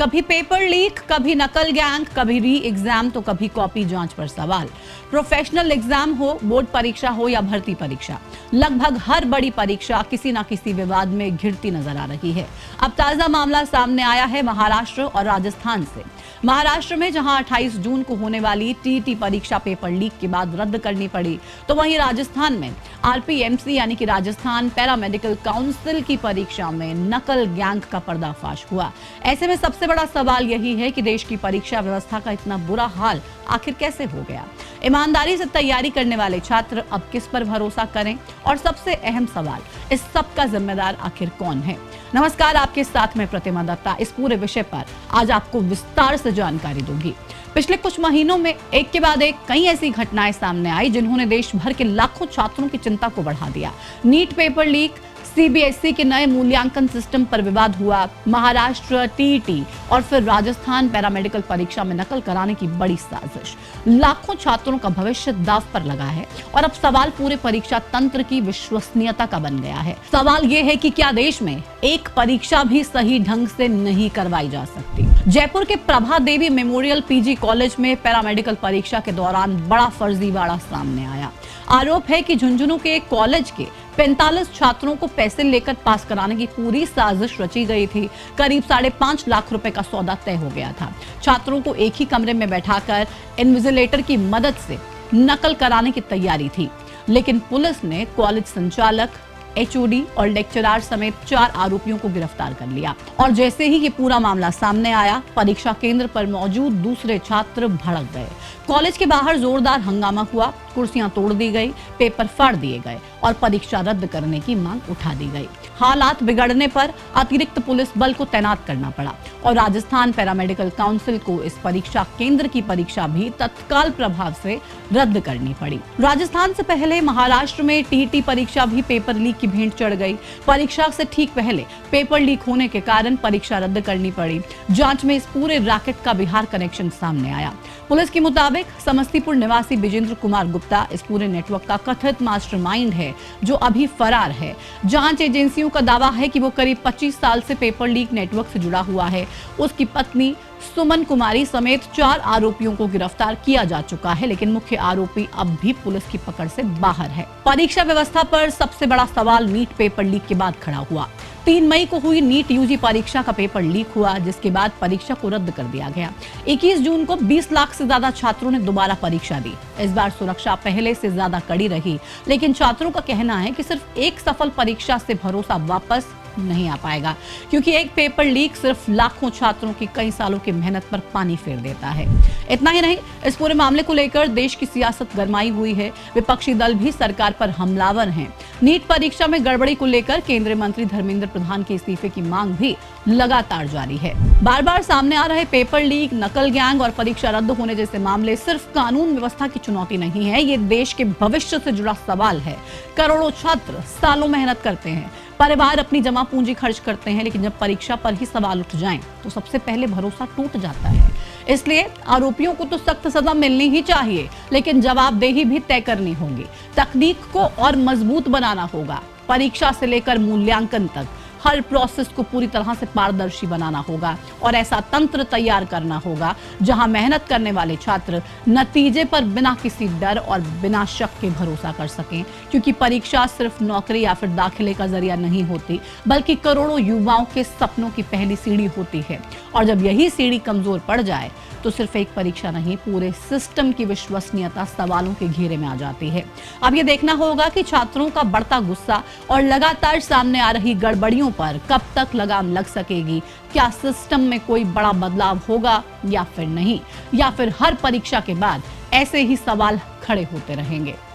कभी paper leak, कभी नकल गैंग, कभी री एग्जाम तो कभी कॉपी जांच पर सवाल। प्रोफेशनल एग्जाम हो, बोर्ड परीक्षा हो या भर्ती परीक्षा, लगभग हर बड़ी परीक्षा किसी न किसी विवाद में घिरती नजर आ रही है। अब ताजा मामला सामने आया है महाराष्ट्र और राजस्थान से। महाराष्ट्र में जहां 28 जून को होने वाली टीईटी परीक्षा पेपर लीक के बाद रद्द करनी पड़ी, तो वहीं राजस्थान में आरपीएमसी यानी कि राजस्थान पैरामेडिकल काउंसिल की परीक्षा में नकल गैंग का पर्दाफाश हुआ। ऐसे में सबसे बड़ा सवाल यही है कि देश की परीक्षा व्यवस्था का इतना बुरा हाल आखिर कैसे हो गया। ईमानदारी से तैयारी करने वाले छात्र अब किस पर भरोसा करें, और सबसे अहम सवाल, इस सब का जिम्मेदार आखिर कौन है। नमस्कार, आपके साथ में प्रतिमा दत्ता। इस पूरे विषय पर आज आपको विस्तार से जानकारी दूंगी। पिछले कुछ महीनों में एक के बाद एक कई ऐसी घटनाएं सामने आई जिन्होंने देश भर के लाखों छात्रों की चिंता को बढ़ा दिया। नीट पेपर लीक, सीबीएसई के नए मूल्यांकन सिस्टम पर विवाद हुआ, महाराष्ट्र टीईटी और फिर राजस्थान पैरामेडिकल परीक्षा में नकल कराने की बड़ी साजिश। लाखों छात्रों का भविष्य दांव पर लगा है और अब सवाल पूरे परीक्षा तंत्र की विश्वसनीयता का बन गया है। सवाल यह है कि क्या देश में एक परीक्षा भी सही ढंग से नहीं करवाई जा सकती। जयपुर के प्रभा देवी मेमोरियल पीजी कॉलेज में पैरामेडिकल परीक्षा के दौरान बड़ा फर्जीवाड़ा सामने आया। आरोप है कि झुंझुनू के कॉलेज के 45 छात्रों को पैसे लेकर पास कराने की पूरी साजिश रची गई थी। करीब 5.5 लाख रुपए का सौदा तय हो गया था। छात्रों को एक ही कमरे में बैठाकर इन्विजिलेटर की मदद से नकल कराने की तैयारी थी, लेकिन पुलिस ने कॉलेज संचालक, एचओडी और लेक्चरर समेत 4 आरोपियों को गिरफ्तार कर लिया। और जैसे ही ये पूरा मामला सामने आया, परीक्षा केंद्र पर मौजूद दूसरे छात्र भड़क गए। कॉलेज के बाहर जोरदार हंगामा हुआ, कुर्सियां तोड़ दी गई, पेपर फाड़ दिए गए और परीक्षा रद्द करने की मांग उठा दी गई। हालात बिगड़ने पर अतिरिक्त पुलिस बल को तैनात करना पड़ा और राजस्थान पैरामेडिकल काउंसिल को इस परीक्षा केंद्र की परीक्षा भी तत्काल प्रभाव से रद्द करनी पड़ी। राजस्थान से पहले महाराष्ट्र में टीईटी परीक्षा भी पेपर लीक की भेंट चढ़ गई। परीक्षा से ठीक पहले पेपर लीक होने के कारण परीक्षा रद्द करनी पड़ी। जांच में इस पूरे रैकेट का बिहार कनेक्शन सामने आया। पुलिस के मुताबिक समस्तीपुर निवासी विजेंद्र कुमार गुप्ता इस पूरे नेटवर्क का कथित मास्टरमाइंड है, जो अभी फरार है। जांच एजेंसियों का दावा है कि वो करीब 25 साल से पेपर लीक नेटवर्क से जुड़ा हुआ है। उसकी पत्नी सुमन कुमारी समेत 4 आरोपियों को गिरफ्तार किया जा चुका है, लेकिन मुख्य आरोपी अब भी पुलिस की पकड़ से बाहर है। परीक्षा व्यवस्था पर सबसे बड़ा सवाल नीट पेपर लीक के बाद खड़ा हुआ। 3 मई को हुई नीट यूजी परीक्षा का पेपर लीक हुआ, जिसके बाद परीक्षा को रद्द कर दिया गया। 21 जून को 20 लाख से ज्यादा छात्रों ने दोबारा परीक्षा दी। इस बार सुरक्षा पहले से ज्यादा कड़ी रही, लेकिन छात्रों का कहना है कि सिर्फ एक सफल परीक्षा से भरोसा वापस नहीं आ पाएगा, क्योंकि एक पेपर लीक सिर्फ लाखों छात्रों की कई सालों की मेहनत पर पानी फेर देता है। इतना ही नहीं, इस पूरे मामले को लेकर देश की सियासत गरमाई हुई है। विपक्षी दल भी सरकार पर हमलावर हैं। नीट परीक्षा में गड़बड़ी को लेकर केंद्रीय मंत्री धर्मेंद्र प्रधान के इस्तीफे की मांग भी लगातार जारी है। बार बार सामने आ रहे पेपर लीक, नकल गैंग और परीक्षा रद्द होने जैसे मामले सिर्फ कानून व्यवस्था की चुनौती नहीं है, ये देश के भविष्य से जुड़ा सवाल है। करोड़ों छात्र सालों मेहनत करते हैं, परिवार अपनी जमा पूंजी खर्च करते हैं, लेकिन जब परीक्षा पर ही सवाल उठ जाएं, तो सबसे पहले भरोसा टूट जाता है। इसलिए आरोपियों को तो सख्त सजा मिलनी ही चाहिए, लेकिन जवाबदेही भी तय करनी होगी। तकनीक को और मजबूत बनाना होगा। परीक्षा से लेकर मूल्यांकन तक हर प्रोसेस को पूरी तरह से पारदर्शी बनाना होगा और ऐसा तंत्र तैयार करना होगा जहां मेहनत करने वाले छात्र नतीजे पर बिना किसी डर और बिना शक के भरोसा कर सकें, क्योंकि परीक्षा सिर्फ नौकरी या फिर दाखिले का जरिया नहीं होती, बल्कि करोड़ों युवाओं के सपनों की पहली सीढ़ी होती है। और जब यही सीढ़ी कमजोर पड़ जाए, तो सिर्फ एक परीक्षा नहीं, पूरे सिस्टम की विश्वसनीयता सवालों के घेरे में आ जाती है। अब ये देखना होगा कि छात्रों का बढ़ता गुस्सा और लगातार सामने आ रही गड़बड़ियों पर कब तक लगाम लग सकेगी। क्या सिस्टम में कोई बड़ा बदलाव होगा या फिर नहीं, या फिर हर परीक्षा के बाद ऐसे ही सवाल खड़े होते रहेंगे।